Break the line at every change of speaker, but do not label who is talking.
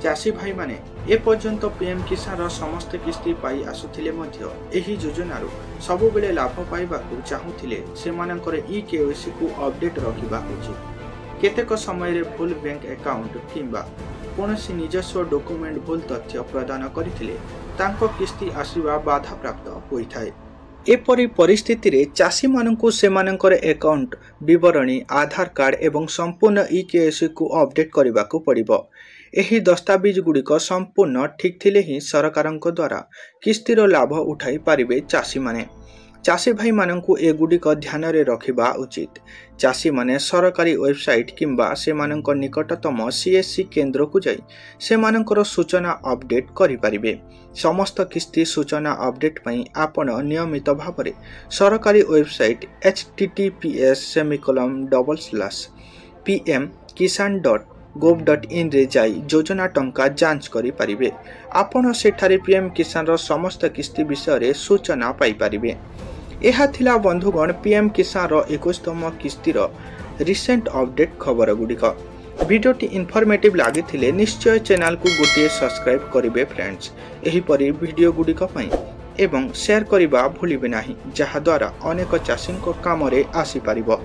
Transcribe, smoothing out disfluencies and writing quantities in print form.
चाषी भाई माने एपर्यंत पीएम किसान समस्त किस्ती पाई आसुथिले मध्य एही योजनारू सबु बेले लाभ पाइबाकू चाहूथिले सेमानकर ई केवाईसी को अपडेट रखिबा उचित। केतेक समय रे भूल बैंक अकाउंट किंबा कोनोसी निजस्व डॉक्यूमेंट भूल तथ्य प्रदान करथिले तांको किस्ती आसीबा बाधा प्राप्त होइथाय। एपरी परिस्थिति रे चाषी मानकू सेमानकर अकाउंट विवरणी आधार कार्ड एवं संपूर्ण ई केवाईसी को अपडेट करबाकू पड़िबो। एही दस्तावेज गुड़िक संपूर्ण ठीक थिले ही सरकारक द्वारा किस्तीर लाभ उठाई पारिबे चाषी माने। चाषी भाई मानकू एगुड़िक ध्यान रे रखिबा उचित। चाषी माने सरकारी वेबसाइट किंबा सेमानक निकटतम सीएससी केंद्र को जाई सेमानकर सूचना अपडेट करि पारिबे। समस्त किस्ती सूचना अपडेट पई आपण नियमित भावरे सरकारी वेबसाइट https://pmkisan.gov.in रे जाई योजना टंका जांच करि पारिबे। आपण सेठारे पीएम किसान रो समस्त किस्ती विषय रे सूचना पाई पारिबे। एहा थिला बंधुगण पीएम किसान रो 21तम किस्ती रो रिसेंट अपडेट खबर गुड़िक। वीडियोटी इनफॉर्मेटिव लागि थिले निश्चय चैनल को गोटे सब्सक्राइब करिवे फ्रेंड्स। एही परि वीडियो गुड़िक पई एवं शेयर करिबा भूलिबे नाही, जहा द्वारा अनेक चाषी को काम रे आसी पारिबो।